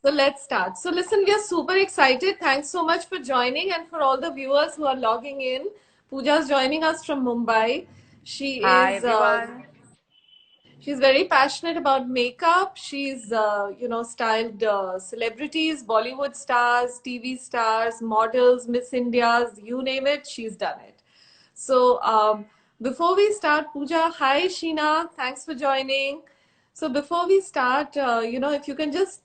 So let's start. So listen, we are super excited. Thanks so much for joining and for all the viewers who are logging in. Pooja's joining us from Mumbai. She Hi is everyone. she's very passionate about makeup. She's styled celebrities, Bollywood stars, TV stars, models, Miss Indias, you name it, she's done it. So before we start, Pooja, hi Sheena, thanks for joining. So before we start, if you can just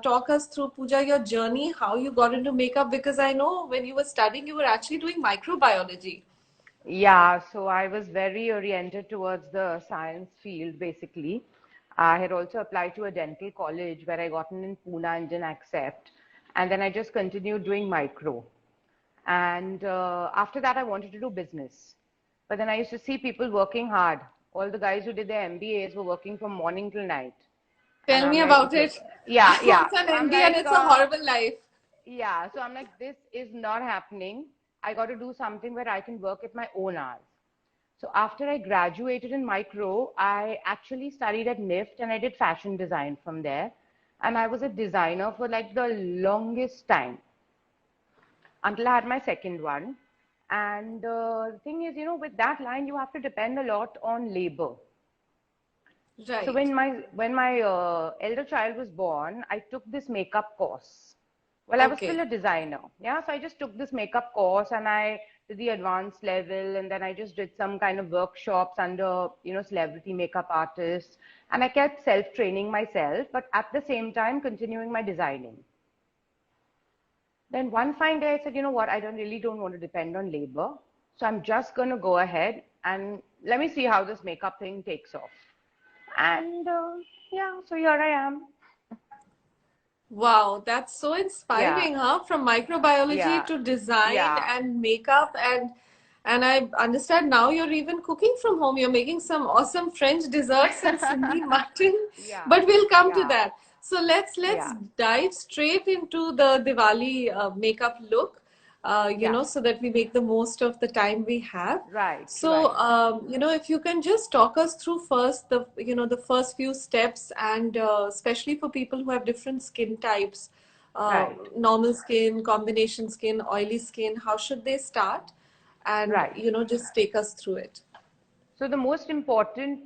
talk us through, Pooja, your journey, how you got into makeup, because I know when you were studying, you were actually doing microbiology. Yeah, so I was very oriented towards the science field basically. I had also applied to a dental college where I gotten in Pune and didn't accept. And then I just continued doing micro. And after that, I wanted to do business. But then I used to see people working hard. All the guys who did their MBAs were working from morning till night. And Tell me I'm like, about okay, it. yeah, I yeah. was an So I'm MD and like, it's a horrible life. yeah, so I'm like, this is not happening. I got to do something where I can work at my own hours. So after I graduated in micro, I actually studied at NIFT and I did fashion design from there. And I was a designer for like the longest time until I had my second one. And the thing is, with that line, you have to depend a lot on labor. So Right. when my elder child was born, I took this makeup course. Well, I was still Okay. a designer. Yeah, so I just took this makeup course and I did the advanced level and then I just did some kind of workshops under, celebrity makeup artists. And I kept self-training myself, but at the same time continuing my designing. Then one fine day I said, you know what, I don't want to depend on labor. So I'm just going to go ahead and let me see how this makeup thing takes off. And yeah, so here I am. Wow, that's so Yeah, inspiring, huh? From microbiology yeah, to design yeah. and makeup and I understand now you're even cooking from home. You're making some awesome French desserts and Sindhi mutton, Yeah, but we'll come to yeah, that. So let's yeah, dive straight into the Diwali makeup look, yeah. so that we make the most of the time we have. Right, So, right, if you can just talk us through first the first few steps, and especially for people who have different skin types, right, normal skin, combination skin, oily skin, how should they start? And, right. just take us through it. So the most important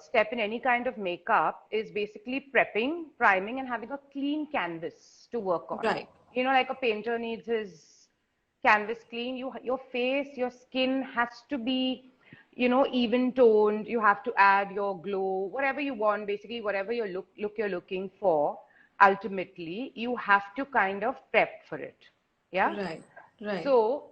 step in any kind of makeup is basically prepping, priming, and having a clean canvas to work on. Right, Like a painter needs his canvas clean. Your face, your skin has to be, even toned. You have to add your glow, whatever you want, basically whatever your look you're looking for. Ultimately, you have to kind of prep for it. Yeah. right, right. So,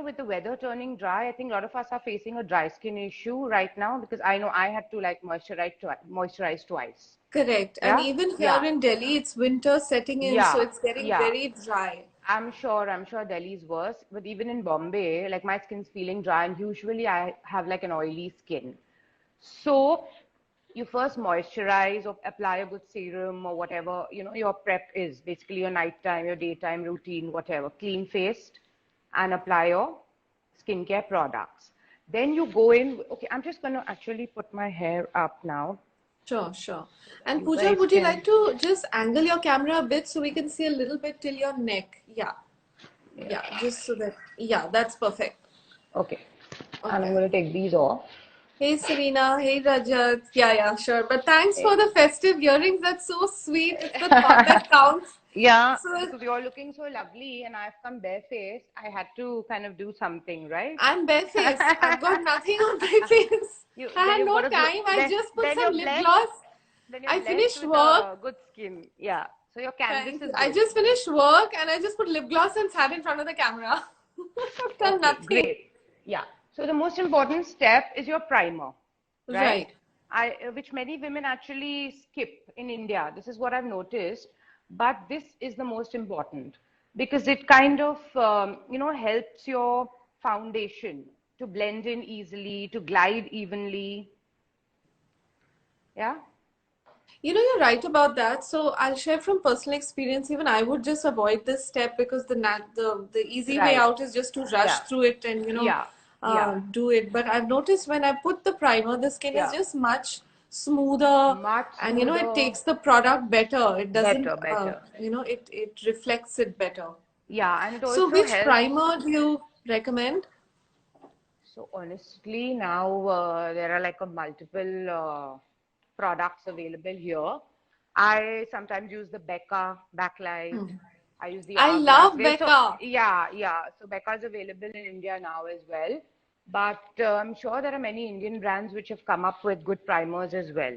with the weather turning dry, I think a lot of us are facing a dry skin issue right now because I know I had to like moisturize twice. Correct. And Yeah, even here yeah, in Delhi, it's winter setting in, so yeah, it's getting yeah. very dry. I'm sure Delhi's worse, but even in Bombay, like my skin's feeling dry, and usually I have like an oily skin. So you first moisturize or apply a good serum or whatever, your prep is basically your nighttime, your daytime routine, whatever, clean faced and apply your skincare products. Then you go in, okay, I'm just going to actually put my hair up now. Sure, sure. So that And you Pooja, guys would you can, like to just angle your camera a bit so we can see a little bit till your neck? Yeah, yeah, yeah, just so that, yeah, that's perfect. okay. And I'm Okay. going to take these off. Hey, Serena. Hey, Rajat. Yeah, yeah, sure. But thanks Eh, for the festive earrings. That's so sweet. It's the thought that counts. Yeah, So because you're looking so lovely and I've come barefaced, I had to kind of do something, right? I'm barefaced. I've got nothing on my face. You I then had you've no got a good time. I just put then some you're lip blessed gloss. then you're I blessed finished with work. a good skin. Yeah. So your canvas Thank you. is I good. just finished work and I just put lip gloss and sat in front of the camera. I've done Okay, nothing. great. Yeah. So the most important step is your primer, right? Right. Which many women actually skip in India. This is what I've noticed, but this is the most important because it kind of, helps your foundation to blend in easily, to glide evenly. Yeah. You're right about that. So I'll share from personal experience. Even I would just avoid this step because the easy way Right. out is just to rush Yeah. through it and Yeah. Yeah. do it. But I've noticed when I put the primer, the skin is Yeah. just much smoother, Much and you know, it smoother, takes the product better. It doesn't, better. you know, it reflects it better. Yeah, and it So, also which helps. primer do you recommend? So honestly, now there are like a multiple products available here. I sometimes use the Becca backlight. I use the I Hourglass love base. So Becca. yeah. So Becca is available in India now as well. But I'm sure there are many Indian brands which have come up with good primers as well.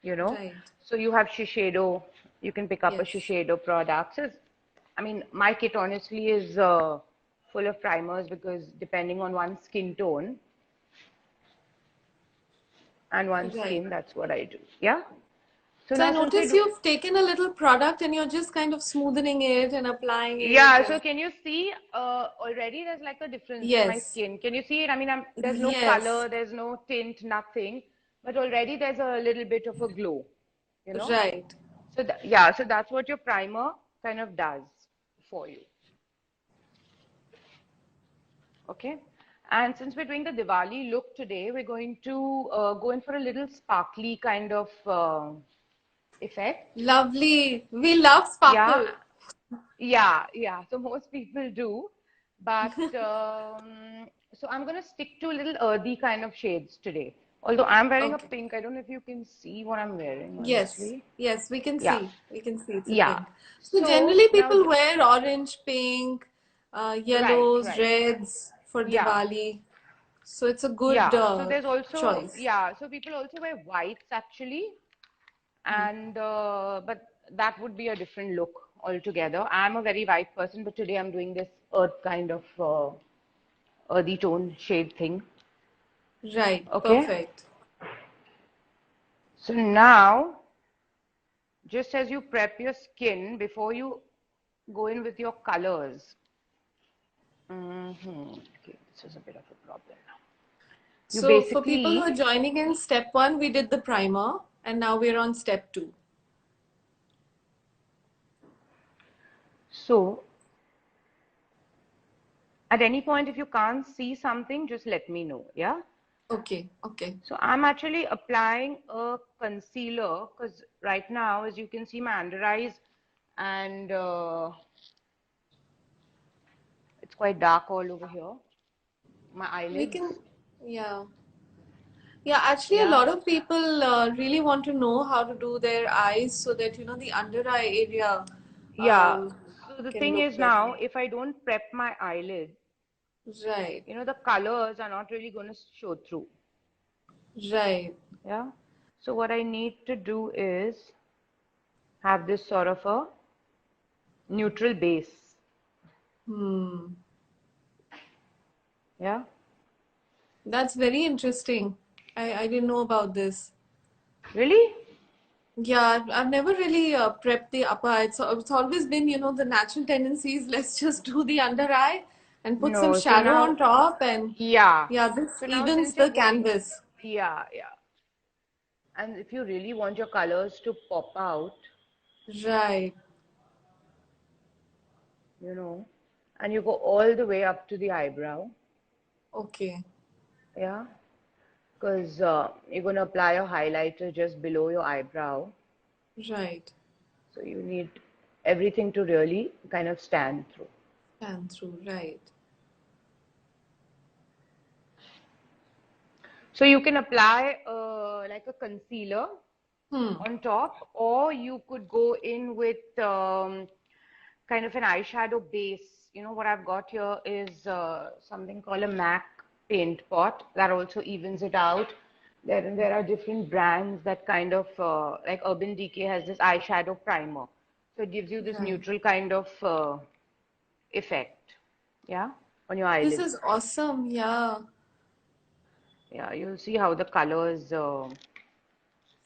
You know, Right. so you have Shiseido. You can pick up a Yes. Shiseido product. So, I mean, my kit honestly is full of primers because depending on one's skin tone and one Right. skin, that's what I do. Yeah. So So I now since we notice do, you've taken a little product and you're just kind of smoothing it and applying it. yeah. So And can you see already there's like a difference in my yes. skin. Can you see it? I mean, there's no Yes. color, there's no tint, nothing, but already there's a little bit of a glow, you know? Right. So yeah, so that's what your primer kind of does for you. Okay. And since we're doing the Diwali look today, we're going to go in for a little sparkly kind of effect. Lovely. We love Yeah, sparkle. yeah. So most people do, but so I'm gonna stick to a little earthy kind of shades today. Although I'm wearing a Okay. pink, I don't know if you can see what I'm wearing, Yes. honestly. Yes, we can Yeah, see. We can see it's a yeah. pink. So So generally now, people wear orange, pink, right, yellows, right. reds for Yeah, Diwali. So it's a good yeah. So there's also, choice. yeah. So people also wear whites actually, and but that would be a different look altogether. I'm a very white person, but today I'm doing this earth kind of earthy tone shade thing. Right. Okay. Perfect. So now, just as you prep your skin before you go in with your colors. Okay, this is a bit of a problem now. You So for people who basically, are joining in step one, we did the primer and now we're on step two. so at any point, if you can't see something, just let me know. Yeah. Okay. Okay. So I'm actually applying a concealer because right now, as you can see, my under eyes and it's quite dark all over here. My We eyelids. can, yeah. Yeah, actually, a Yeah. lot of people really want to know how to do their eyes so that, you know, the under eye area Yeah. um, So the can thing look is better. now, if I don't prep my eyelids, Right, the colors are not really going to show through. right. Yeah. So what I need to do is have this sort of a neutral base. Hmm. Yeah. That's very interesting. I didn't know about this. Really? Yeah, I've never really prepped the upper eye. So it's always been, you know, the natural tendencies. Let's just do the under eye and put some No. So shadow on now, top, and yeah. yeah, this So now evens since you're the going, canvas. yeah. And if you really want your colors to pop out, Right. you know, and you go all the way up to the eyebrow, Okay. yeah, because you're going to apply a highlighter just below your eyebrow. Right. So you need everything to really kind of stand through. And through. Right. So you can apply like a concealer Hmm. on top, or you could go in with kind of an eyeshadow base. You know what I've got here is something called a MAC paint pot that also evens it out. There are different brands that kind of like Urban Decay has this eyeshadow primer, so it gives you this Right. neutral kind of effect, yeah, on your This eyelids. is awesome. Yeah. Yeah, you'll see how the colors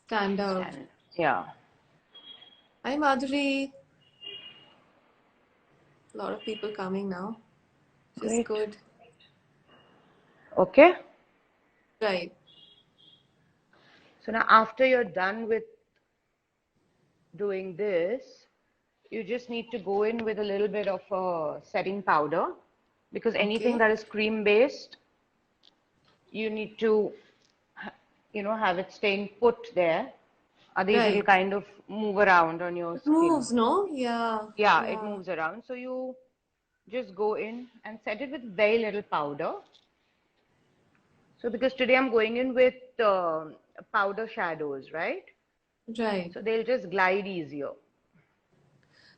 Stand out. stand. Yeah, Hi, Madhuri. A lot of people coming now. Which is great. good. Okay. Right. So now after you're done with doing this, you just need to go in with a little bit of a setting powder because anything Okay. that is cream based, you need to, have it staying put there, these it'll Right. kind of move around on your It skin. moves, no? Yeah. Yeah, it Yeah. moves around. So you just go in and set it with very little powder. So because today I'm going in with powder shadows, right? Right. So they'll just glide easier.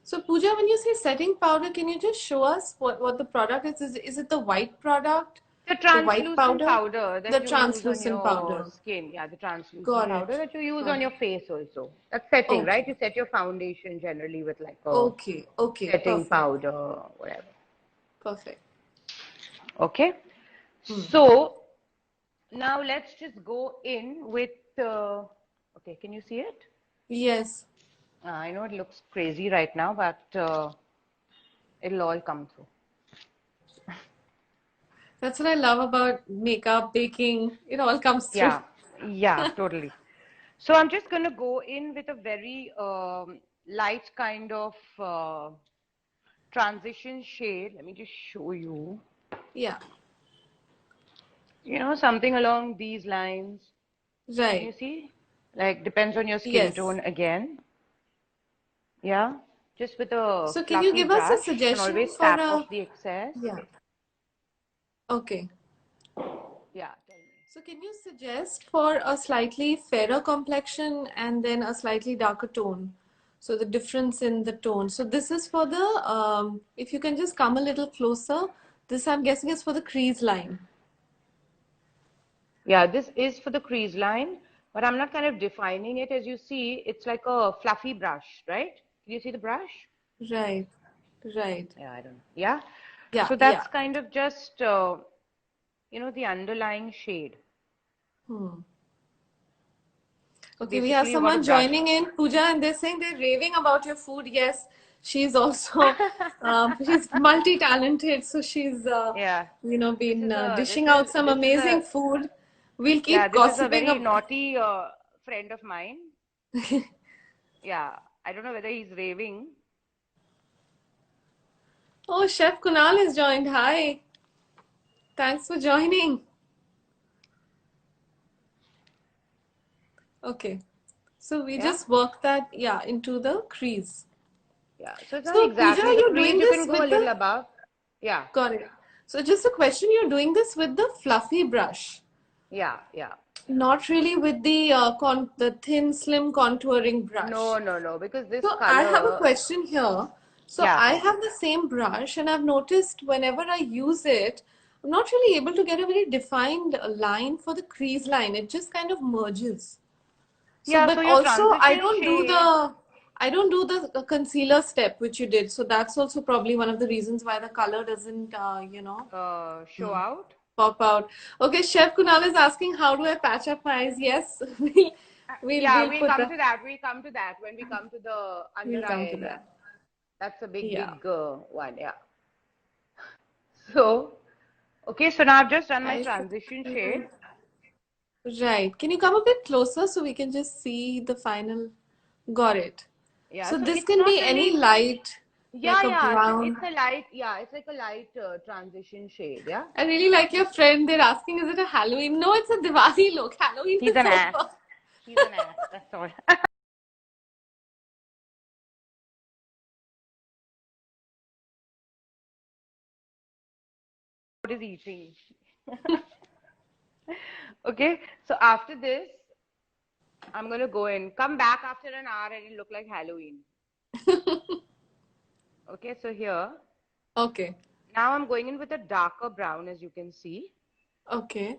So Pooja, when you say setting powder, can you just show us what the product is? Is it the white product? The The white translucent powder? powder The that you use on translucent your powder. skin. Yeah, the translucent Got powder it. that you use Got on it. your face also. That's setting, right? Okay. You set your foundation generally with like a Okay. Okay. setting Perfect. powder, whatever. Perfect. Okay. Hmm. So now let's just go in with, okay, can you see it? Yes. I know it looks crazy right now, but it'll all come through. That's what I love about makeup, baking. It all comes through. Yeah, yeah, totally. So I'm just going to go in with a very light kind of transition shade. Let me just show you. Yeah. Something along these lines. Can you Right. see? Like, depends on your skin Yes. tone again. Yeah. Just with a So can you fluffy give us a brush. You can suggestion always for tap off a the excess. yeah. Okay. Yeah, tell me. So can you suggest for a slightly fairer complexion and then a slightly darker tone? So the difference in the tone. So this is for the if you can just come a little closer. This I'm guessing is for the crease line. Yeah, this is for the crease line, but I'm not kind of defining it. As you see, it's like a fluffy brush, right? Can you see the brush? Right. Right. Yeah, I don't know. Yeah. Yeah. So Yeah. that's kind of just, the underlying shade. Hmm. So Okay, we have basically, you got to someone brush. joining in, Pooja, and they're saying they're raving about your food. Yes, she's also she's multi-talented, so she's Yeah. This been is a, this dishing is, out some this is amazing a, food. We'll yeah, keep this is a gossiping very about. naughty friend of mine. Yeah. I don't know whether he's raving. Oh, Chef Kunal has joined. Hi, thanks for joining. Okay, so we Yeah. just work that into the crease. Yeah. So it's not So Pooja, exactly the you're crease. doing You can this go a with little the above. Yeah. got it. So just a question, you're doing this with the fluffy brush. Yeah. Yeah. Not really with the the thin, slim contouring brush. No, no, no, because this So I have a color, question here. So yeah. I have the same brush, and I've noticed whenever I use it, I'm not really able to get a very defined line for the crease line. It just kind of merges. So, Yeah, but so your also transition shade, I don't do the concealer step which you did. So that's also probably one of the reasons why the color doesn't, show out. pop out. Okay, Chef Kunal is asking, how do I patch up my eyes? Yes, Yeah, we'll we'll put come that. to that. We'll come to that when we come to the under We'll come eye to area. that. That's a big, Yeah. big one. Yeah. So, okay, so now I've just done my I transition shade. right. Can you come a bit closer so we can just see the final? Got it. Yeah, So so this it's can not be any really, light, like yeah, a yeah, brown. it's a light, yeah, it's like a light transition shade. Yeah. I really like your friend. They're asking, is it a Halloween? No, it's a Diwali look. Halloween He's is an ass. over. He's an ass. That's all. What is eating? Okay, so after this, I'm gonna go in. Come back after an hour and it'll look like Halloween. Okay, so here, Okay. now I'm going in with a darker brown, as you can see. Okay.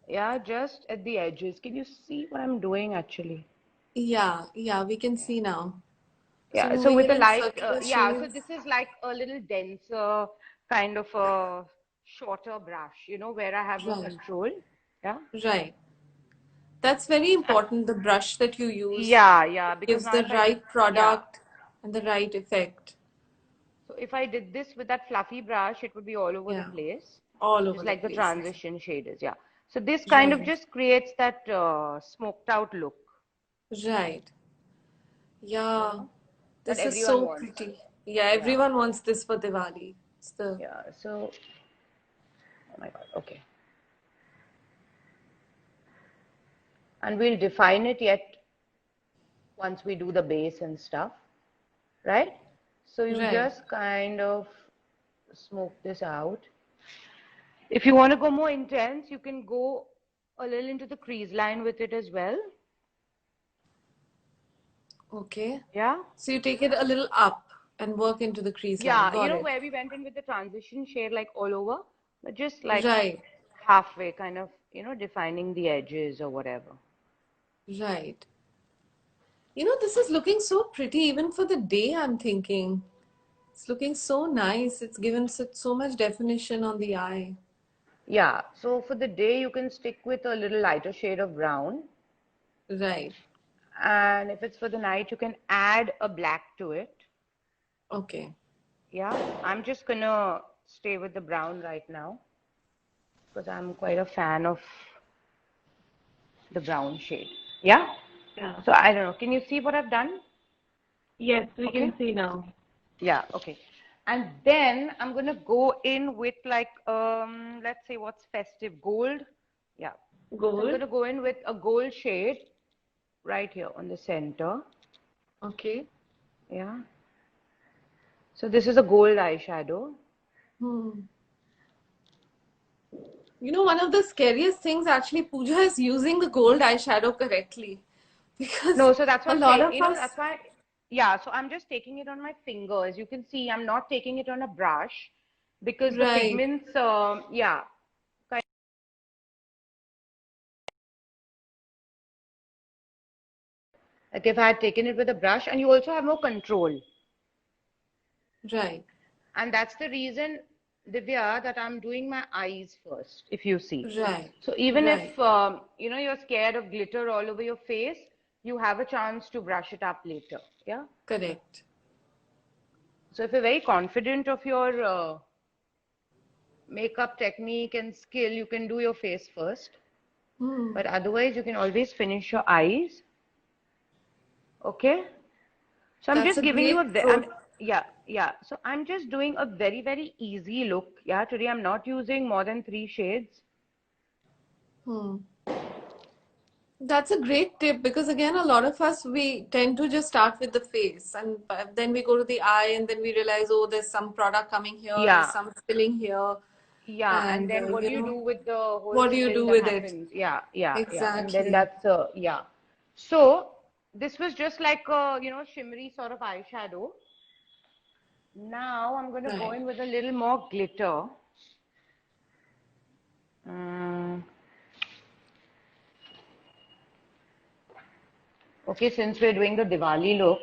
Yeah, just at the edges. Can you see what I'm doing actually? Yeah. Yeah. We can see now. So Yeah, so moving with it a in light, circular yeah, so shades. this is like a little denser, kind of a shorter brush, where I have more Right. control. Yeah. Right. That's very important. The brush that you use Yeah, yeah, because gives now the if I, right yeah. product and the right effect. So if I did this with that fluffy brush, it would be all over the Yeah. place, All over just the like the place. transition shade is. Yeah. So this kind of Right. just creates that smoked out look, Right. Yeah. that This is everyone so wants. pretty. Yeah, Yeah. everyone wants this for Diwali. It's the Yeah. So, oh my God. Okay. and we'll define it yet once we do the base and stuff, right? So you Right. just kind of smoke this out. If you want to go more intense, you can go a little into the crease line with it as well. Okay. Yeah. So you take it a little up and work into the crease line. Yeah, Got it. where we went in with the transition shade like all over, but just like Right. halfway, kind of, defining the edges or whatever. Right. This is looking so pretty even for the day, I'm thinking. It's looking so nice. It's given so much definition on the eye. Yeah, so for the day, you can stick with a little lighter shade of brown. Right. And if it's for the night, you can add a black to it. Okay. Yeah, I'm just gonna stay with the brown right now because I'm quite a fan of the brown shade. Yeah? Yeah. So I don't know. Can you see what I've done? Yes, we Okay. can see now. Yeah, okay. And then I'm gonna go in with like let's say what's festive? Gold. Yeah. So I'm Gold. gonna go in with a gold shade right here on the center. Okay. Yeah. So this is a gold eyeshadow. One of the scariest things actually, Pooja, is using the gold eyeshadow correctly. Because No, so that's a what I'm lot saying. of us. That's why, yeah, so I'm just taking it on my fingers. You can see I'm not taking it on a brush because the Right. pigments, yeah. Like if I had taken it with a brush, and you also have more control. Right. And that's the reason, Divya, that I'm doing my eyes first, if you see. Right. So even Right. if, you're scared of glitter all over your face, you have a chance to brush it up later. Yeah. Correct. So if you're very confident of your makeup technique and skill, you can do your face first. But otherwise, you can always finish your eyes. Okay? So I'm That's just a giving you great pro. yeah. So I'm just doing a very, very easy look. Yeah, today I'm not using more than 3 shades. That's a great tip because again, a lot of us we tend to just start with the face and then we go to the eye and then we realize, oh, there's some product coming here, there's Yeah, some spilling here, yeah. And and then what do you do with the whole what do you spill do that with it? happens? Yeah. And then Exactly. that's yeah. So this was just like a, shimmery sort of eyeshadow. Now I'm going to go Right. in with a little more glitter. Mm. Okay, since we're doing the Diwali look,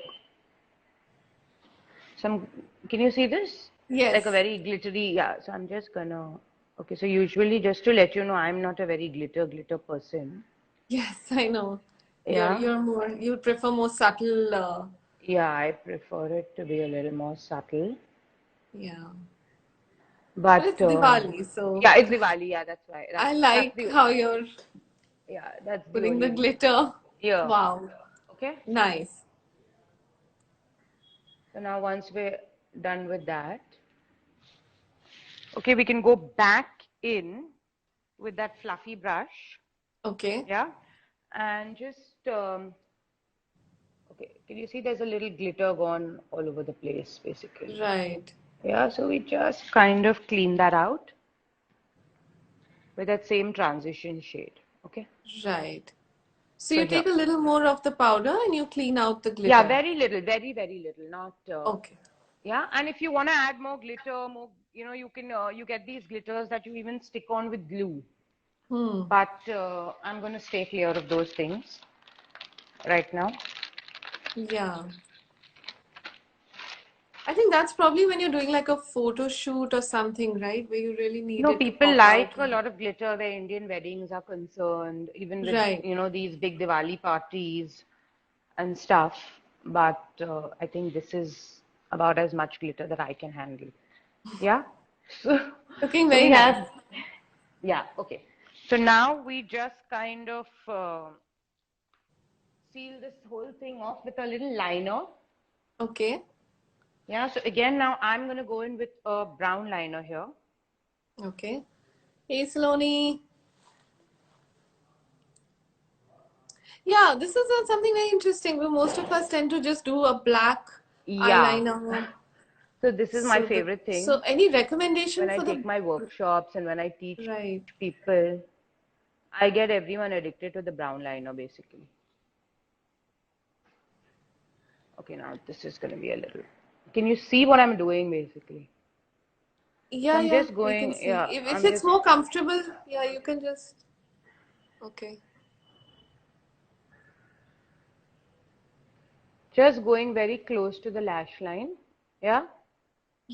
can you see this? Like a Yes. very glittery, yeah. So I'm just gonna, okay, so usually just to let you know, I'm not a very glitter person. Yes, I know. You're Yeah. you're more you prefer more subtle. Yeah, I prefer it to be a little more subtle. Yeah. But But it's Diwali, so yeah, it's Diwali. Yeah, that's why. I That's like the how you're yeah, that's the putting the only reason. glitter. Yeah. Wow. Okay. Nice. So now once we're done with that, okay, we can go back in with that fluffy brush. Okay. Yeah. And just okay, can you see there's a little glitter gone all over the place, basically. Right. Yeah, so we just kind of clean that out with that same transition shade. Okay. Right. So So you here. take a little more of the powder and you clean out the Yeah, glitter. very little, very, very little, not Okay. yeah. And if you want to add more glitter, more, you can you get these glitters that you even stick on with glue. But I'm going to stay clear of those things right now. Yeah. I think that's probably when you're doing like a photo shoot or something, right? Where you really need No, it to people pop like out. a lot of glitter where Indian weddings are concerned, even with, Right. these big Diwali parties and stuff. But I think this is about as much glitter that I can handle. Yeah? So, Looking so very we nice. have, yeah, okay. So now we just kind of seal this whole thing off with a little liner. Okay. Yeah, so again, now I'm going to go in with a brown liner here. Okay. Hey, Saloni. Yeah, this is something very interesting. Where most of us tend to just do a black Yeah. eyeliner. So this is my So the favorite so thing any when recommendation I for take the my workshops and when I teach right? people. I get everyone addicted to the brown liner basically. Okay, now this is going to be a little. Can you see what I'm doing basically? So Yeah, I'm yeah, just we can going, see. yeah, If I'm it's just more comfortable, yeah, you can just okay. going very close to the lash line. Yeah.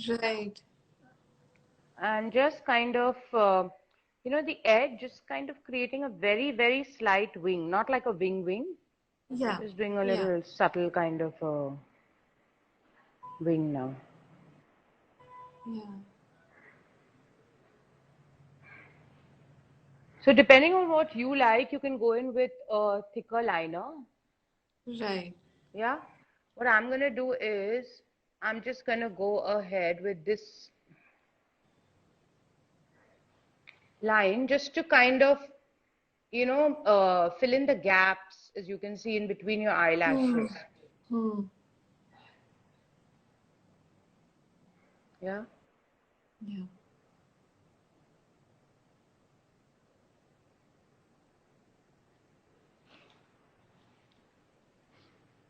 Right. And just kind of, the edge, just kind of creating a very, very slight wing, not like a wing, Yeah. just doing a Yeah. little subtle kind of wing now. Yeah. So depending on what you like, you can go in with a thicker liner. Right. Yeah. What I'm gonna do is I'm just gonna go ahead with this line just to kind of, fill in the gaps as you can see in between your Hmm. eyelashes. Hmm. Yeah. Yeah.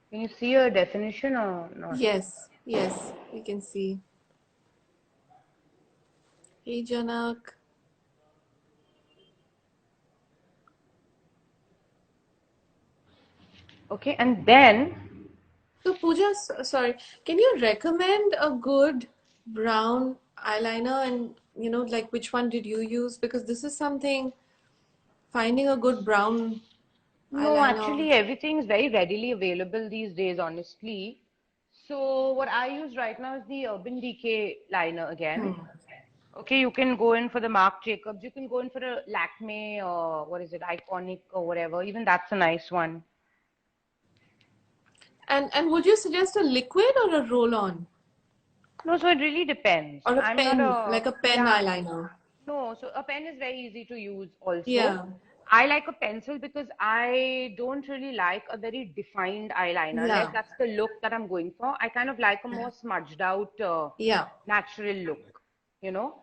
Can you see a definition or not? Yes. Yes. We can see. Hey, Janak. Okay. And then, So, Pooja, sorry, can you recommend a good brown eyeliner and, like which one did you use? Because this is something, finding a good brown no, eyeliner. actually everything is very readily available these days, honestly. So what I use right now is the Urban Decay liner again. Hmm. Okay, you can go in for the Marc Jacobs. You can go in for a Lakme or what is it, Iconic or whatever. Even that's a nice one. And would you suggest a liquid or a roll-on No, so it really depends. or a I'm not pen, a, like a pen yeah, eyeliner? no, so a pen is very easy to use also. Yeah. I like a pencil because I don't really like a very defined eyeliner, unless Yeah. that's the look that I'm going for. I kind of like a more smudged out, Yeah. natural look, you know.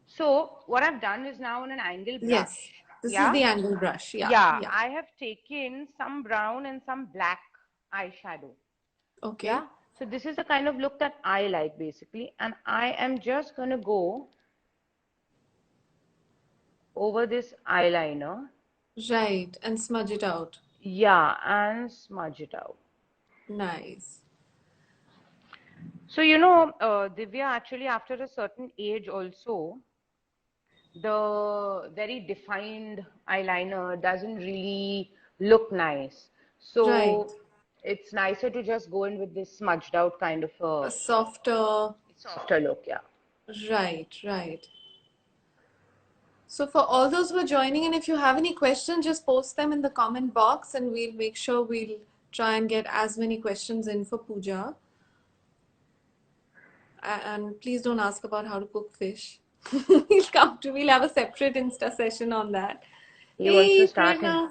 So what I've done is now on an angle Yes. brush, This is yeah, the angle brush. Yeah. yeah, Yeah. I have taken some brown and some black eyeshadow. Okay. Yeah. So this is the kind of look that I like basically. And I am just going to go over this eyeliner. Right. And smudge it out. Yeah. And smudge it out. Nice. So, Divya, actually after a certain age also, the very defined eyeliner doesn't really look nice. Right. So it's nicer to just go in with this smudged out kind of A a softer. softer look. Yeah. Right. Right. So for all those who are joining in, if you have any questions, just post them in the comment box and we'll make sure we'll try and get as many questions in for Pooja. And please don't ask about how to cook fish. We'll have a separate Insta session on that. He wants to Hey, start him.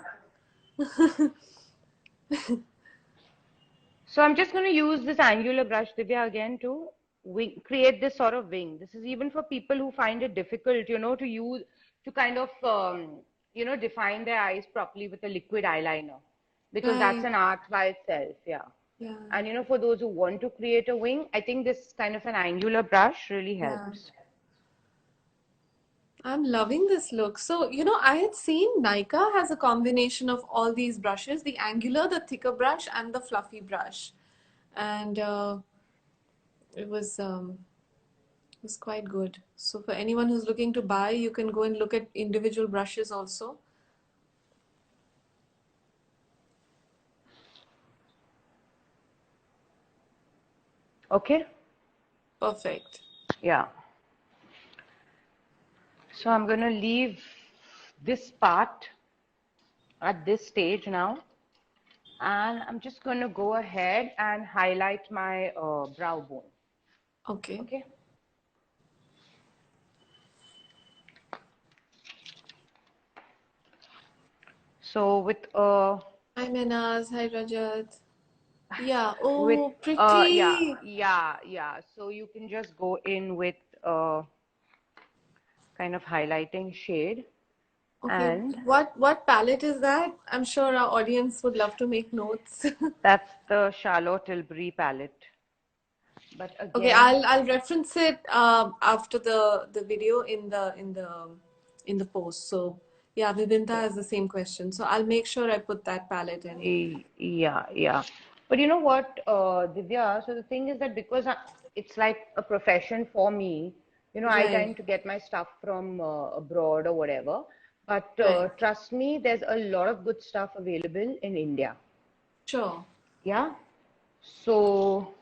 Prerna. So I'm just going to use this angular brush, Divya, again to create this sort of wing. This is even for people who find it difficult, to use, to kind of, define their eyes properly with a liquid eyeliner, because that's Right. an art by itself. Yeah. Yeah. And, for those who want to create a wing, I think this kind of an angular brush really Yeah. helps. I'm loving this look. So, I had seen Nykaa has a combination of all these brushes, the angular, the thicker brush, and the fluffy brush. And it was quite good. So for anyone who's looking to buy, you can go and look at individual brushes also. Okay. Perfect. Yeah. So I'm going to leave this part at this stage now. And I'm just going to go ahead and highlight my brow bone. Okay. Okay. So with Hi Minaz, hi Rajat. Yeah, with oh, yeah, pretty. yeah, yeah. So you can just go in with uh kind of highlighting shade, Okay, and what palette is that? I'm sure our audience would love to make notes. that's the Charlotte Tilbury palette. But Okay, again, I'll reference it after the video in the post. So yeah, Vivinta has the same question. So I'll make sure I put that palette in. yeah, yeah. But you know what, Divya? So the thing is that because it's like a profession for me, I Right, tend to get my stuff from abroad or whatever. But right. trust me, there's a lot of good stuff available in India. Sure. Yeah. So,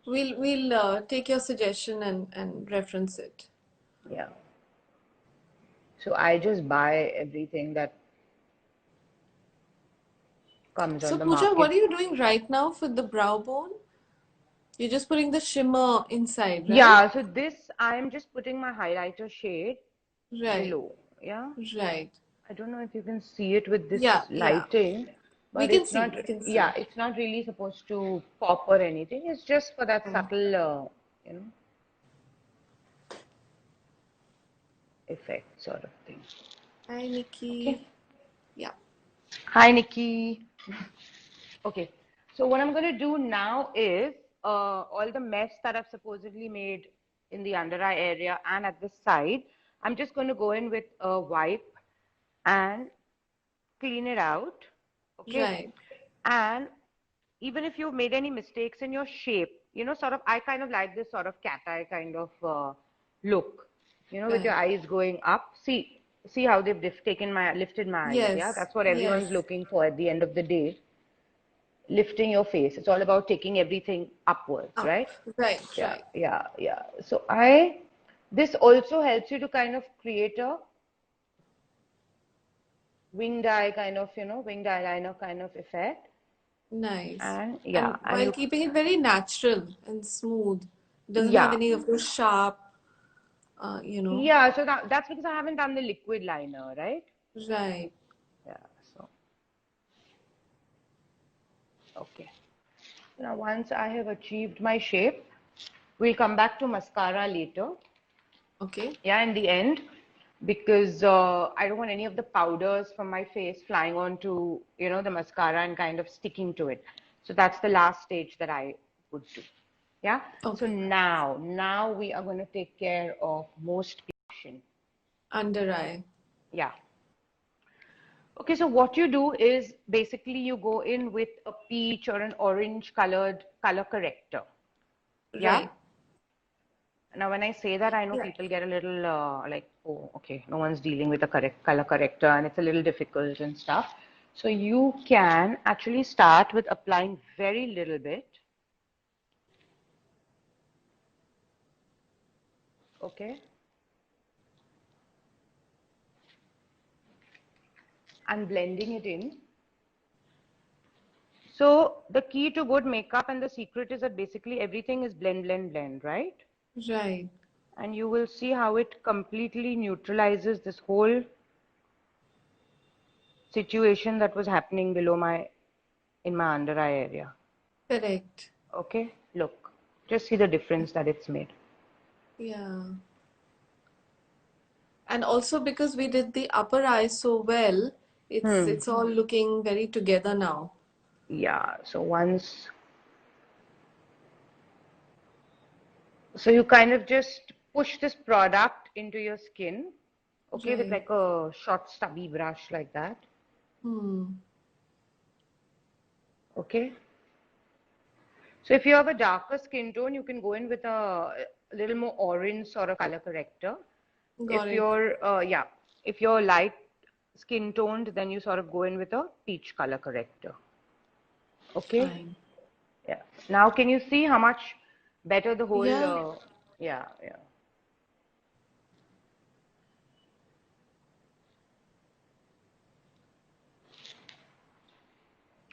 We'll take your suggestion and reference it. yeah. So I just buy everything that comes So on the Pooja, market. what are you doing right now for the brow bone? You're just putting the shimmer inside, right? Yeah. So this, I'm just putting my highlighter shade Right, below. Yeah. right. I don't know if you can see it with Yeah, this yeah. lighting, We but can it's see, not, we can see. yeah, it's not really supposed to pop or anything. It's just for that Mm. subtle, effect sort of thing. Hi, Okay. Nikki. Yeah. Hi, Nikki. Okay. So what I'm going to do now is all the mess that I've supposedly made in the under eye area and at the side, I'm just going to go in with a wipe and clean it out. Okay. Right, And even if you've made any mistakes in your shape, sort of, I kind of like this sort of cat eye kind of look, with your right. eyes going up. See how they've lifted my eyes. Yeah, Yes, that's what yes. everyone's looking for at the end of the day, lifting your face. It's all about taking everything upwards, Up. right? Right, Yeah, right. yeah, yeah. This also helps you to kind of create a winged eye kind of, winged eyeliner kind of effect. Nice. And yeah, And and while keeping it very natural and smooth. Doesn't have yeah, any of those sharp, yeah. So that's because I haven't done the liquid liner, right? Right. Yeah. So okay. Now once I have achieved my shape, we'll come back to mascara later. Okay. Yeah, in the end, because I don't want any of the powders from my face flying onto, the mascara and kind of sticking to it. So that's the last stage that I would do. Yeah. So Okay. now we are going to take care of most action. Under eye. Yeah. Okay, so what you do is basically you go in with a peach or an orange colored color corrector. Yeah. Right. Now, when I say that, I know Yeah. people get a little like, oh, okay, no one's dealing with a correct color corrector and it's a little difficult and stuff. So you can actually start with applying very little bit. Okay. And blending it in. So the key to good makeup and the secret is that basically everything is blend, blend, blend, right? Right. And you will see how it completely neutralizes this whole situation that was happening below in my under eye area. Correct. Okay, look, just see the difference that it's made. Yeah. And also because we did the upper eye so well, it's Hmm. it's all looking very together now. Yeah, so you kind of just push this product into your skin, okay, with Right. like a short stubby brush like that, Hmm. okay. So if you have a darker skin tone, you can go in with a little more orange sort of color corrector. Got it. Yeah, if you're light skin toned, then you sort of go in with a peach color corrector. Okay. Fine. Yeah. Now, can you see how much better the whole, Yeah. yeah, yeah.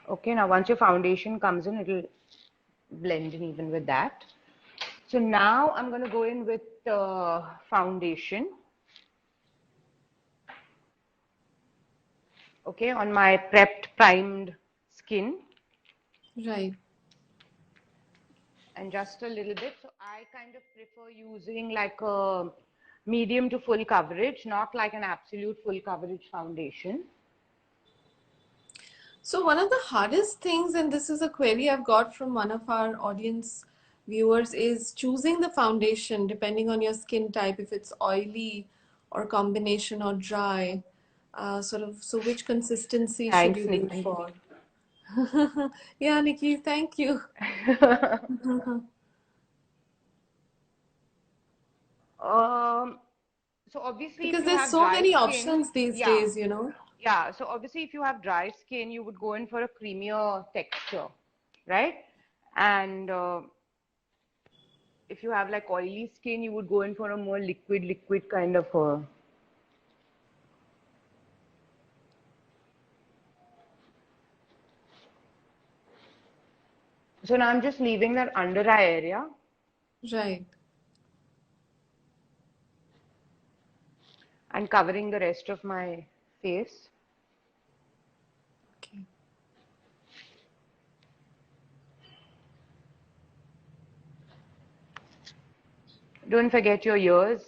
Okay. Now, once your foundation comes in, it'll blend in even with that. So now I'm going to go in with foundation. okay, on my prepped, primed skin. Right. And just a little bit. So I kind of prefer using like a medium to full coverage, not like an absolute full coverage foundation. So one of the hardest things, and this is a query I've got from one of our audience viewers, is choosing the foundation depending on your skin type, if it's oily or combination or dry. So which consistency should Thanks, you go Nikki. for? Yeah, Nikki, thank you. Um, so obviously, if Because you there's have so dry many skin, options these yeah, days, you know. yeah. So obviously, if you have dry skin, you would go in for a creamier texture, right? And if you have like oily skin, you would go in for a more liquid kind of a. So now I'm just leaving that under eye area Right. and covering the rest of my face. Okay. Don't forget your ears.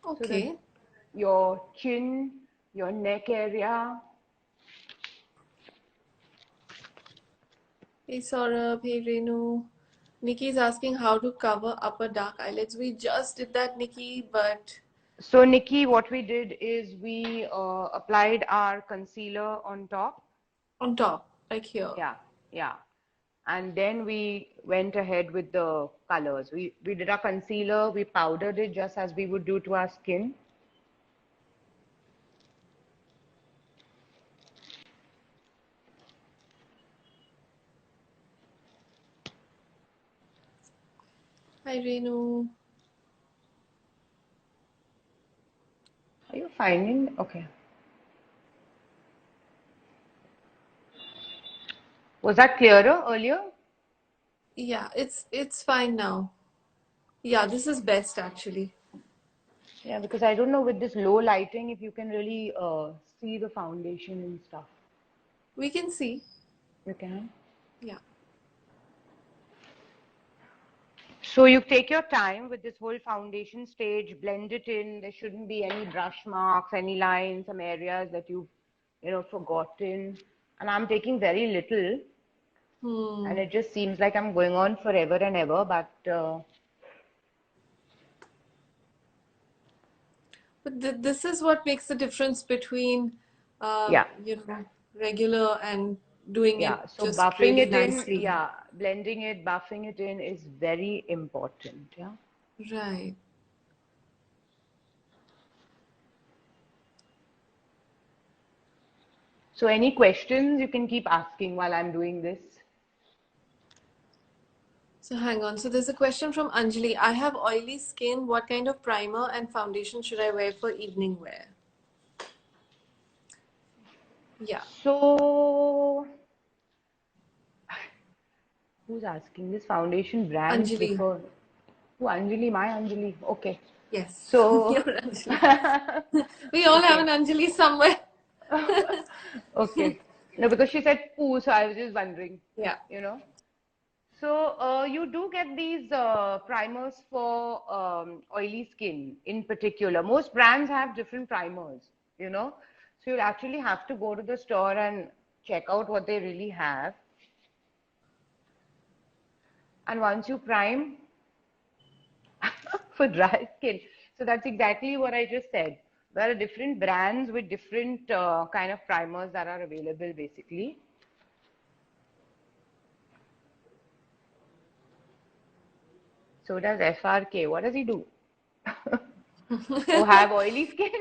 So Okay. your chin, your neck area. Hey Saurabh, hey Renu. Nikki is asking how to cover upper dark eyelids. We just did that, Nikki, but So Nikki, what we did is we applied our concealer on top. on top, like here. Yeah, yeah. And then we went ahead with the colors. We did our concealer, we powdered it just as we would do to our skin. Hi Renu. Are you finding? Okay. Was that clearer earlier? Yeah, it's fine now. Yeah, this is best actually. Yeah, because I don't know with this low lighting if you can really see the foundation and stuff. We can see. You can. Yeah. So you take your time with this whole foundation stage, blend it in. There shouldn't be any brush marks, any lines, some areas that you've forgotten. And I'm taking very little, and Hmm. it just seems like I'm going on forever and ever. But But this is what makes the difference between, yeah, regular and doing it yeah. So just buffing really it in, nicely. yeah, blending it, buffing it in is very important. Yeah. Right. So any questions you can keep asking while I'm doing this. So hang on. So there's a question from Anjali. I have oily skin. What kind of primer and foundation should I wear for evening wear? Yeah. So who's asking this foundation brand Anjali. prefer? Oh, Anjali, my Anjali. Okay. Yes. So, You're Anjali. We all have an okay. Anjali somewhere. Okay. No, because she said poo, so I was just wondering, Yeah. you know. So, you do get these primers for oily skin in particular. Most brands have different primers, you know. So, you'll actually have to go to the store and check out what they really have. And once you prime, for dry skin. So that's exactly what I just said. There are different brands with different kind of primers that are available basically. So does FRK. What does he do? Oh, have oily skin?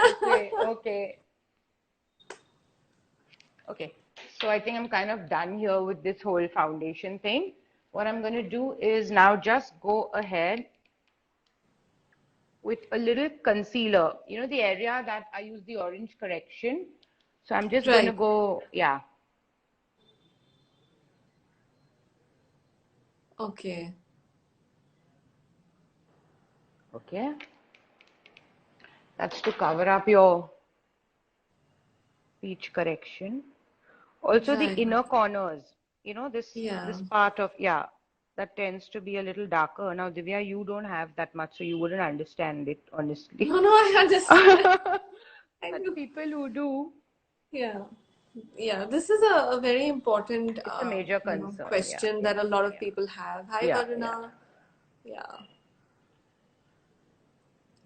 Okay, okay. Okay. So I think I'm kind of done here with this whole foundation thing. What I'm going to do is now just go ahead with a little concealer. You know, the area that I use the orange correction. So I'm just going to Right. go, yeah. Okay. Okay. That's to cover up your peach correction. Also the Right. inner corners, this Yeah. part of, that tends to be a little darker. Now, Divya, you don't have that much, so you wouldn't understand it, honestly. No, I understand. I But do. people who do, Yeah. Yeah. This is a very important, it's a major concern. Yeah, question yeah, that a lot of yeah, people have. Hi, yeah, yeah. Varuna. Yeah.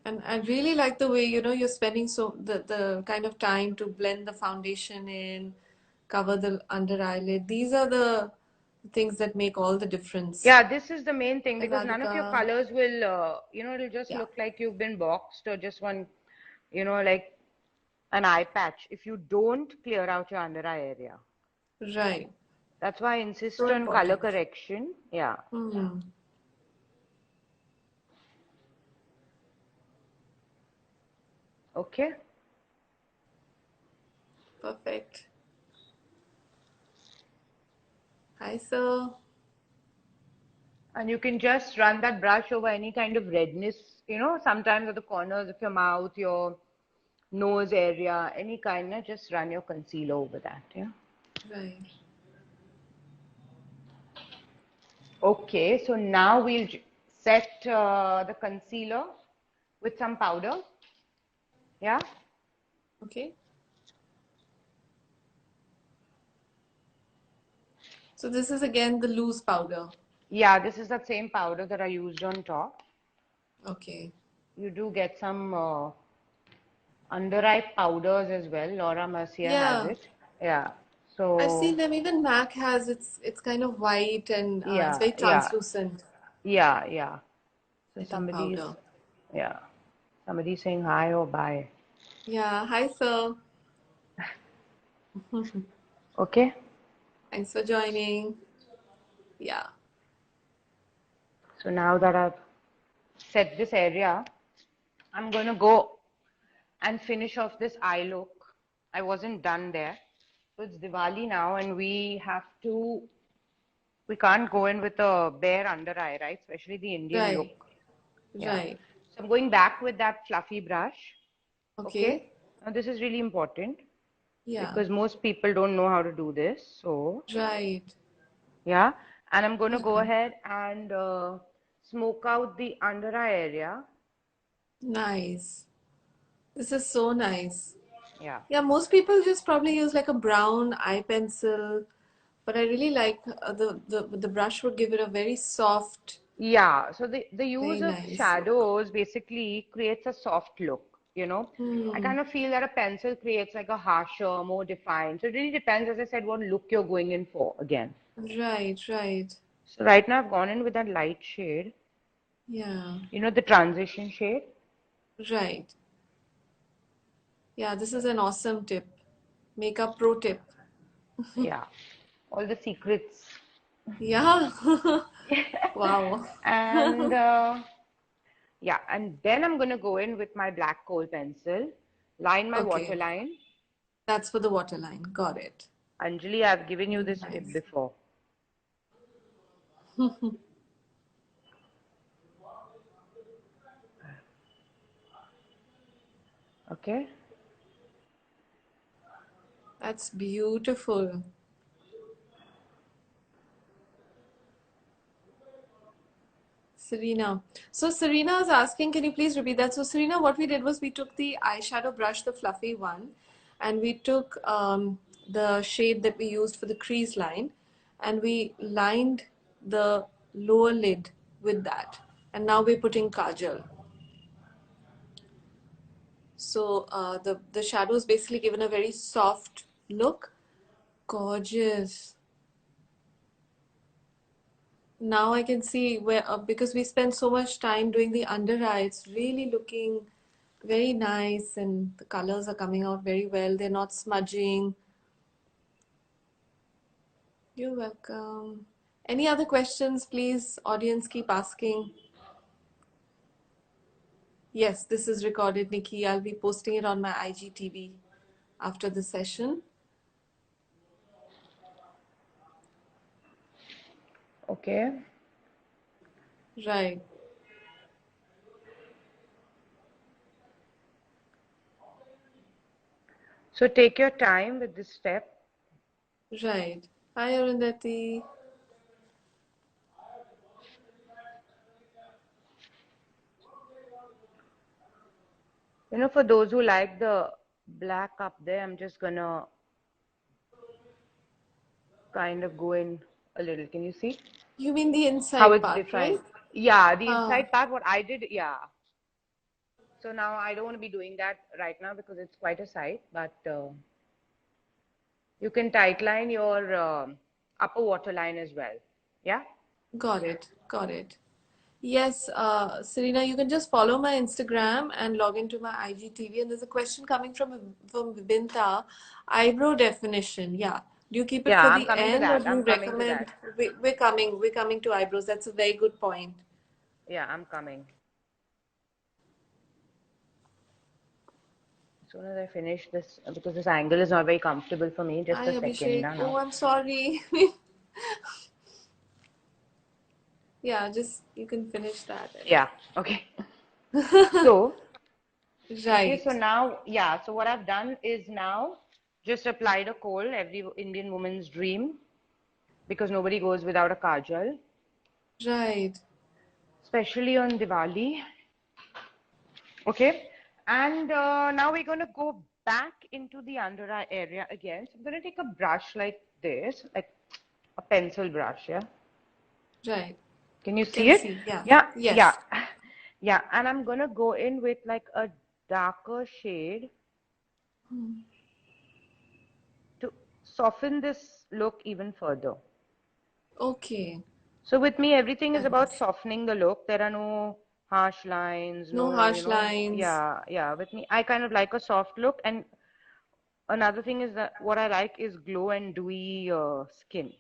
And I really like the way, you're spending the kind of time to blend the foundation in, cover the under eyelid. These are the things that make all the difference. Yeah, this is the main thing Hi, because none of your Radhika. colors will, it'll just Yeah. look like you've been boxed or just one, like an eye patch if you don't clear out your under eye area. Right. That's why I So insist on color important. correction. Yeah. Hmm. Okay. Perfect. Hi, sir. And you can just run that brush over any kind of redness, sometimes at the corners of your mouth, your nose area, any kind of, just run your concealer over that. Yeah. Right. Okay, so now we'll set the concealer with some powder. Yeah. Okay. So this is again the loose powder. Yeah, this is that same powder that I used on top. Okay. You do get some under eye powders as well. Laura Mercier has Yeah. it. Yeah. I've seen So, them. Even MAC has it's kind of white and it's yeah, very yeah, translucent. yeah, yeah. So Setting powder. yeah, somebody's saying hi or bye. Yeah. Hi, sir. Okay. Thanks for joining. Yeah. So now that I've set this area, I'm going to go and finish off this eye look. I wasn't done there. So it's Diwali now, and we can't go in with a bare under eye, right? Especially the Indian Right. look. Yeah. Right. So I'm going back with that fluffy brush. Okay. Okay. Now this is really important Yeah. because most people don't know how to do this. So, Right. yeah. And I'm going to go Yeah. ahead and smoke out the under eye area. Nice. This is so nice. Yeah. Yeah, most people just probably use like a brown eye pencil, but I really like the brush would give it a very soft, Yeah. So the use very of nice look. shadows basically creates a soft look. I Hmm. kind of feel that a pencil creates like a harsher, more defined. So it really depends, as I said, what look you're going in for again. Right, right. So right now I've gone in with that light shade, Yeah, the transition shade. right. Yeah, this is an awesome tip. Makeup pro tip. Yeah. All the secrets. Yeah. Wow. And yeah, and then I'm going to go in with my black kohl pencil, line my Okay. waterline. That's for the waterline. Got it. Anjali, I've given you Very this tip nice. before. Okay. That's beautiful. Serena. So Serena is asking, can you please repeat that? So Serena, what we did was we took the eyeshadow brush, the fluffy one, and we took the shade that we used for the crease line, and we lined the lower lid with that. And now we're putting kajal. So the shadow is basically given a very soft look. Gorgeous. Now I can see where because we spent so much time doing the under eye, it's really looking very nice and the colors are coming out very well. They're not smudging. You're welcome. Any other questions, please? Audience, keep asking. Yes, this is recorded, Nikki. I'll be posting it on my IGTV after the session. Okay. Right. So take your time with this step. Right. Hi, Arundhati. You know, for those who like the black up there, I'm just gonna kind of go in a little. Can you see You mean the how inside it's part, right? defined? Yeah, the Ah, inside part, what I did, yeah. So now I don't want to be doing that right now because it's quite a sight, but you can tightline your upper waterline as well. Yeah? got it. Got it. Yes, Serena, you can just follow my Instagram and log into my IGTV. And there's a question coming from Vibinta, eyebrow definition. Yeah. Do you keep it Yeah, for I'm the coming to end or that. do you I'm coming to recommend? that. We're coming to eyebrows. That's a very good point. Yeah, I'm coming. As soon as I finish this, because this angle is not very comfortable for me. Just Hi, a second Abhishek. now. Oh, I'm sorry. Yeah, just you can finish that. Yeah, okay. So, okay, so Right. now, yeah, so what I've done is now just applied a kohl, every Indian woman's dream, because nobody goes without a kajal, Right. especially on Diwali. Okay, and now we're going to go back into the under eye area again. So I'm going to take a brush like this, like a pencil brush, yeah. Right. Can you see Can it? see. Yeah. Yeah, yeah, Yes. yeah. And I'm going to go in with like a darker shade to soften this look even further. Okay. So with me, everything is about Nice. softening the look. There are no harsh lines, No no, harsh lines. yeah, yeah. With me, I kind of like a soft look. And another thing is that what I like is glow and dewy skin.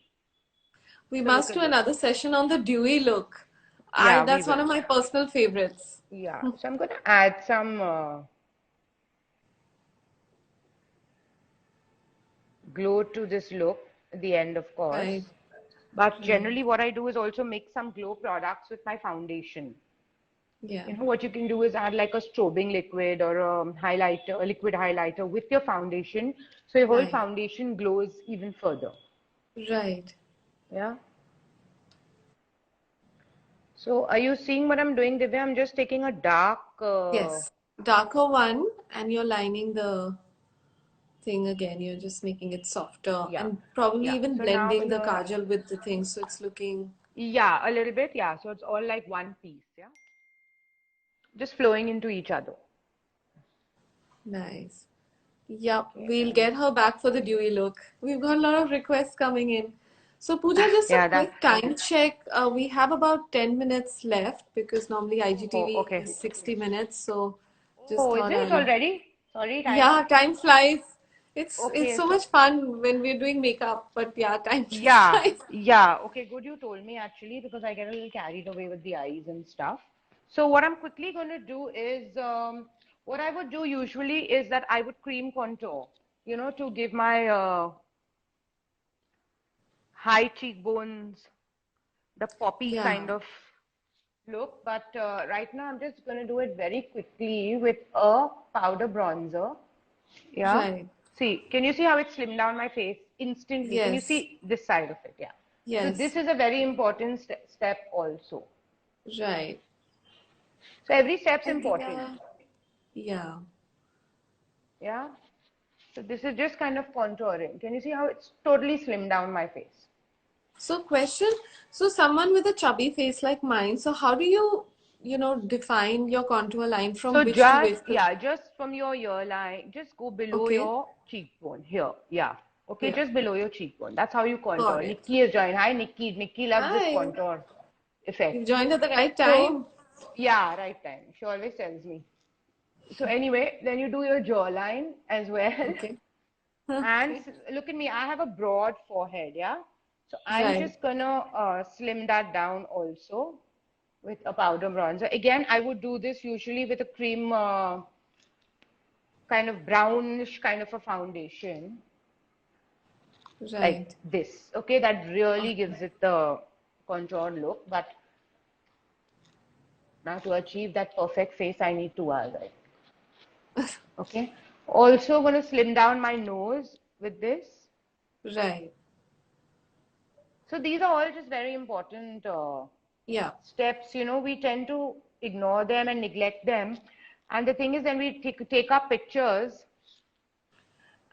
We So look must at do this. another session on the dewy look. I Yeah, we That's one will. of my personal favorites. Yeah. So I'm going to add some glow to this look at the end, of Right. course. But Right. generally, what I do is also mix some glow products with my foundation. Yeah. You know, what you can do is add like a strobing liquid or a highlighter, a liquid highlighter with your foundation. So your whole Right. foundation glows even further. Right. Yeah. So are you seeing what I'm doing, Divya? I'm just taking a dark, Yes. Darker one, and you're lining the thing again. You're just making it softer yeah, and probably yeah. even So now blending the here, kajal with the thing. So it's looking yeah, a little bit. Yeah. So it's all like one piece. Yeah. Just flowing into each other. nice. Yep, Okay. we'll And get her back for the dewy look. We've got a lot of requests coming in. So, Pooja, just a yeah, that's, quick time check. We have about 10 minutes left because normally oh, IGTV okay. is 60 minutes. So, just Oh, is thought it I'll. already? Sorry, time Yeah, up. time flies. It's Okay. so So much fun when we're doing makeup, but yeah, time yeah, flies. yeah. Okay, good you told me actually because I get a little carried away with the eyes and stuff. So what I'm quickly going to do is, what I would do usually is that I would cream contour, you know, to give my high cheekbones, the poppy Yeah, kind of look. But right now I'm just going to do it very quickly with a powder bronzer. Yeah. right. See, can you see how it slimmed down my face instantly? Can you Yes, see this side of it? Yeah. So this yes, is a very important step also. right. So every step's I think, important. yeah. Yeah. So this is just kind of contouring. Can you see how it's totally slimmed down my face? So question, so someone with a chubby face like mine, so how do you define your contour line from So which to just, which? yeah, just from your ear line, just go below Okay, your cheekbone here. Yeah. Okay, here, just below your cheekbone. That's how you contour. got it. Nikki has joined. Hi, Nikki. Nikki loves this Hi, contour you effect. joined at the right So, time. yeah, right time. She always tells me. So anyway, then you do your jawline as well. Okay, And okay, look at me, I have a broad forehead, yeah? So I'm right, just gonna slim that down also with a powder bronzer. Again, I would do this usually with a cream kind of brownish kind of a foundation like right. this. Okay, that really Okay. gives it the contour look. But now to achieve that perfect face, I need 2 hours, right? Okay. Also going to slim down my nose with this. Right. So these are all just very important Yeah. steps. You know, we tend to ignore them and neglect them. And the thing is, then we take up pictures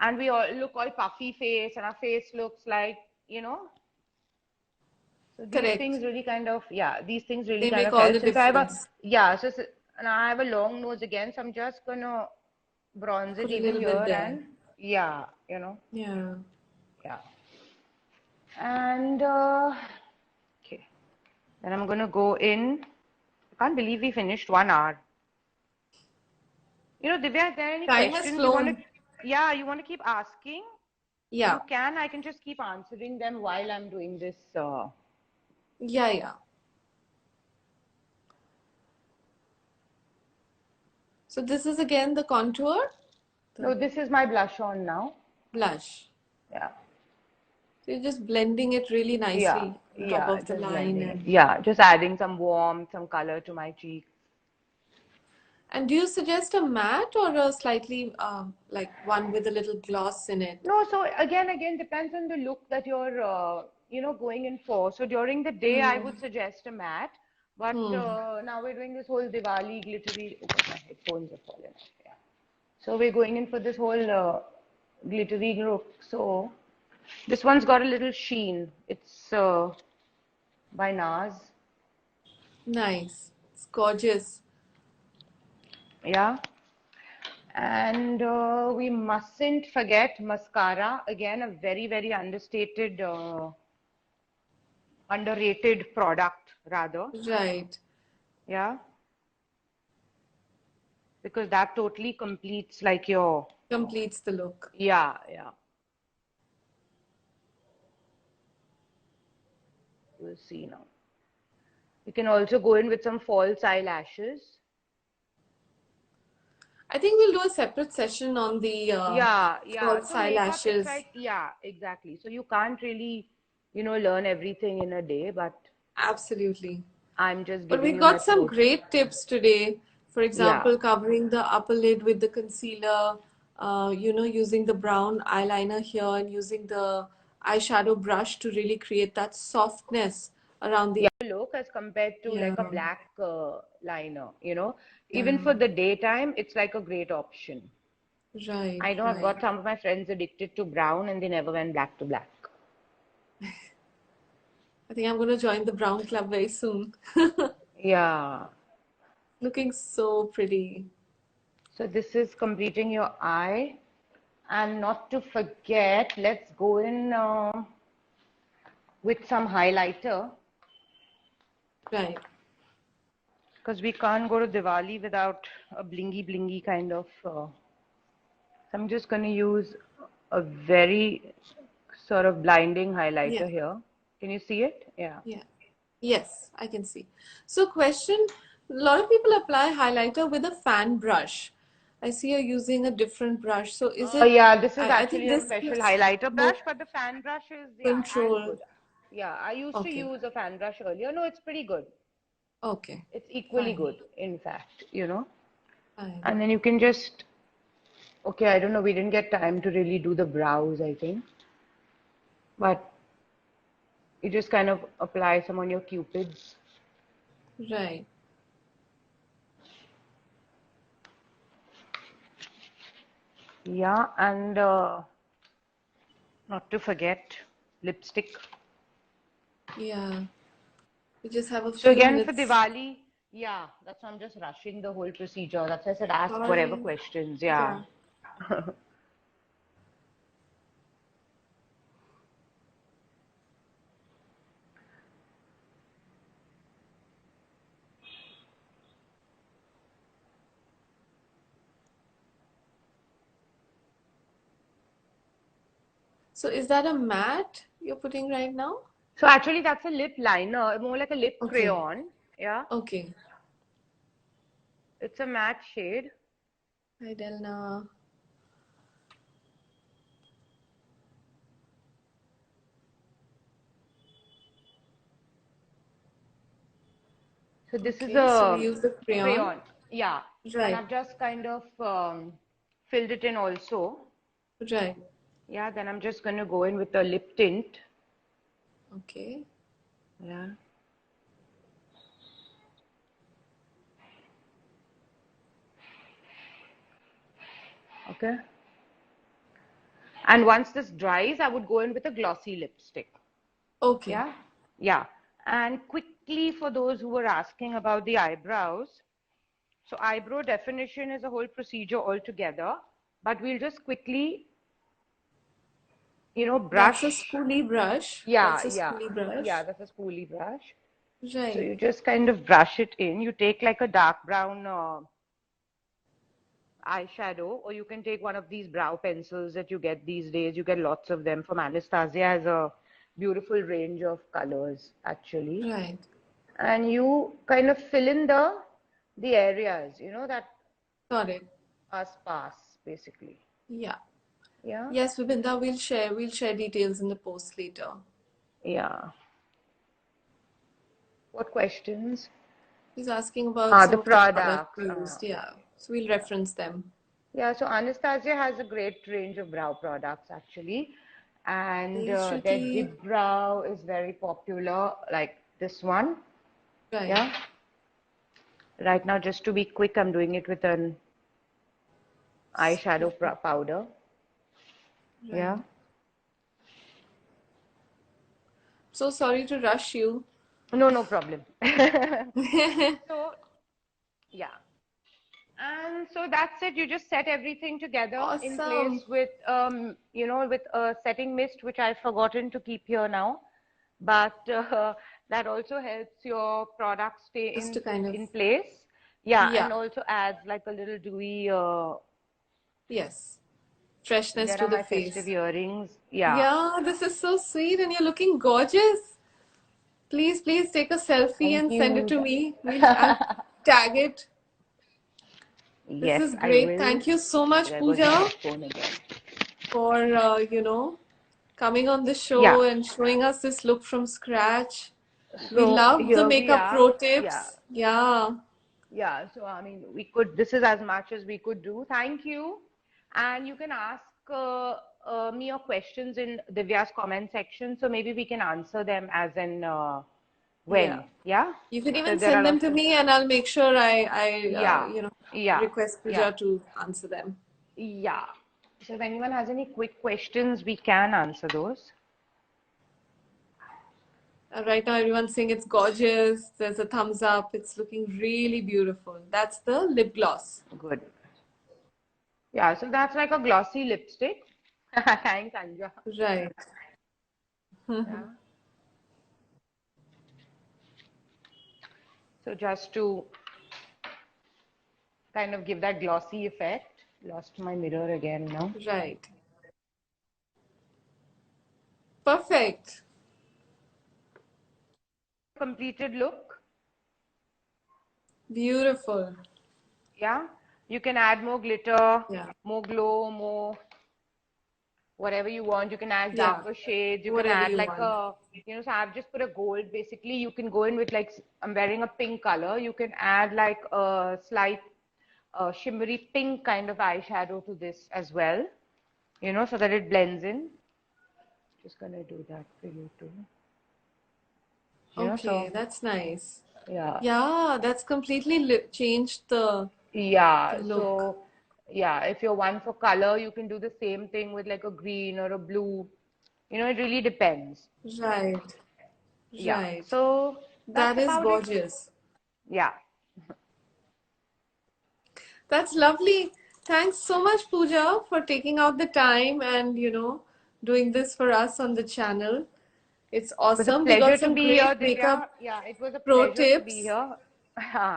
and we all look all puffy face and our face looks like, you know. So these Correct. things really kind of, yeah, these things really They kind make of all help. the Since I have a, difference. yeah, and I have a long nose again, so I'm just gonna bronze it Put a even little bit here there. and yeah, you know, Yeah. yeah. And okay, then I'm gonna go in. I can't believe we finished 1 hour. You know, Divya, are there any Time has questions you want to, flown. yeah, you want to keep asking? Yeah. You can, I can just keep answering them while I'm doing this. Yeah, yeah. So this is again the contour, No, the this is my blush on now. blush. Yeah. So you're just blending it really Yeah, nicely on top yeah, of the just line blending it. and Yeah, just adding some warmth, some color to my cheek. do you suggest a matte or a slightly like one with a little gloss in it? No, so again, depends on the look that you're, going in for. So during the day, I would Hmm. suggest a matte, but Hmm. now we're doing this whole Diwali glittery. Oh, God, my headphones have fallen off. Yeah. So we're going in for this whole glittery look. So this one's got a little sheen. It's by NARS. Nice. It's gorgeous. Yeah. And we mustn't forget mascara. Again, a very, very understated, underrated product, rather. Right. Yeah. Because that totally completes like your, Completes the look. yeah, yeah. We'll see now. You can also go in with some false eyelashes. I think we'll do a separate session on the Yeah, yeah. false So makeup, it's eyelashes. like, yeah, exactly. So you can't really, learn everything in a day, but Absolutely. I'm just But we giving you my got some approach. great tips today. For Yeah. example, covering the upper lid with the concealer, using the brown eyeliner here and using the eyeshadow brush to really create that softness around the Look as compared to yeah, like a black liner, even yeah. for the daytime, it's like a great option. Right, I know I've right. got some of my friends addicted to brown and they never went back to black. I think I'm going to join the brown club very soon. Yeah. Looking so pretty. So this is completing your eye. And not to forget, let's go in with some highlighter Right. because we can't go to Diwali without a blingy blingy kind of. I'm just going to use a very sort of blinding Yeah, highlighter here. Can you see it? Yeah. yeah. Yes, I can see. So, question, a lot of people apply highlighter with a fan brush. I see you're using a different brush. So, is it, Yeah, this is I think actually a this special gives highlighter more brush, but the fan brush is, yeah, as control. good. Yeah, I used to Okay, use a fan brush earlier. No, it's pretty good. okay, It's equally fine, good, in fact, fine. And then you can just, okay, I don't know, we didn't get time to really do the brows, I think. But you just kind of apply some on your cupids. Right. Yeah, and not to forget lipstick. Yeah. We just have a So few again for minutes. Diwali, yeah, that's why I'm just rushing the whole procedure. That's why I said ask whatever Sorry. questions. Yeah. Yeah. So, is that a matte you're putting right now? So actually that's a lip liner, more like a lip Okay, crayon. Yeah. okay. It's a matte shade. Hi, Delna. So this is Okay, so we a use the crayon. crayon. Yeah. And Right. I've just kind of filled it in also. Right. Yeah, then I'm just going to go in with a lip tint. Okay. Yeah. Okay. And once this dries, I would go in with a glossy lipstick. Okay. Yeah. Yeah. And quickly, for those who were asking about the eyebrows, so eyebrow definition is a whole procedure altogether, but we'll just quickly, That's a brush. spoolie brush. Yeah, That's a yeah, spoolie yeah, brush. that's a spoolie brush. So Right. you just kind of brush it in. You take like a dark brown eyeshadow, or you can take one of these brow pencils that you get these days. You get lots of them from Anastasia, has a beautiful range of colors actually. Right. And you kind of fill in the areas, that Got it. are sparse basically. Yeah. Yeah, Yes, Vibinda, we'll share details in the post later. yeah. What questions? He's asking about The some of the products products. used. Yeah. So we'll reference them. Yeah, so Anastasia has a great range of brow products actually. And Hey, their Shruti. dip brow is very popular, like this one. Right. Yeah. Right now, just to be quick, I'm doing it with an eyeshadow powder. Right. Yeah. So sorry to rush you. No, no problem. So, yeah. And so that's it. You just set everything together in Awesome. place with, with a setting mist, which I've forgotten to keep here now. But that also helps your product stay Just to kind of, in place. Yeah, yeah. and also adds like a little dewy. Yes. Freshness There to are the my festive face. earrings. Yeah. Yeah, this is so sweet and you're looking gorgeous. Please, please take a selfie Thank and send it you. to me. I'll tag it. This Yes, is I great. will. Thank you so much, There goes my Pooja, phone again. for coming on the Yeah. show and showing us this look from scratch. We So love the here we makeup are. pro Yeah. tips. Yeah. Yeah. So, I mean, this is as much as we could do. Thank you. And you can ask me your questions in Divya's comment section. So maybe we can answer them as in Yeah. when. Yeah. You can So even there are send them lots to of, me and I'll make sure I yeah. Yeah. request Yeah. Pooja to answer them. Yeah. So if anyone has any quick questions, we can answer those. Right now, everyone's saying it's gorgeous. There's a thumbs up. It's looking really beautiful. That's the lip gloss. Good. Yeah, so that's like a glossy lipstick. Thanks, Anja. Right. Yeah. So just to kind of give that glossy effect. Lost my mirror again now. Right. Perfect. Completed look. Beautiful. Yeah. You can add more glitter, Yeah. more glow, more whatever you want. You can add Yeah. darker shades. You can Whatever add you like want. so I've just put a gold. Basically, you can go in with like, I'm wearing a pink color. You can add like a slight shimmery pink kind of eyeshadow to this as well, so that it blends in. Just gonna do that for you too. Okay, So that's nice. yeah, Yeah, that's completely changed the yeah. look. So yeah, if you're one for color, you can do the same thing with like a green or a blue. It really depends. Right. Yeah. Right. So That that's is about it. gorgeous. Yeah. That's lovely. Thanks so much, Pooja, for taking out the time and, doing this for us on the channel. It's It was a awesome. We pleasure got to some be here, great Divya. makeup Yeah, it was a pro pleasure to be tips. here.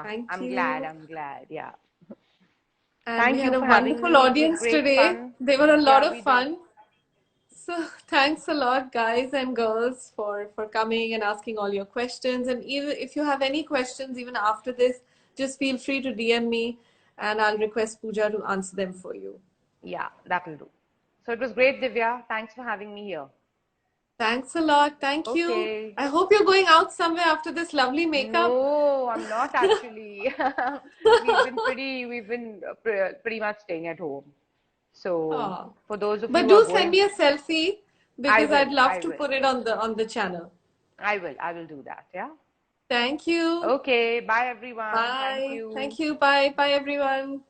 Thank I'm glad. you. I'm glad. Yeah. And we Thank had you a for having wonderful me. It was audience great today. fun. They were a lot Yeah, of we did. fun. So thanks a lot, guys and girls, for coming and asking all your questions. And even if you have any questions, even after this, just feel free to DM me, and I'll request Pooja to answer them for you. Yeah, that'll do. So it was great, Divya. Thanks for having me here. Thanks a lot. Thank you. Okay. I hope you're going out somewhere after this lovely makeup. No, I'm not actually. We've been pretty much staying at home. So Oh. for those of you But who are do send going, me a selfie because I'd I love to will, put it on the channel. I will do that. Yeah. Thank you. Okay. Bye everyone. Thank Bye. you. Thank you. Bye. Bye, everyone.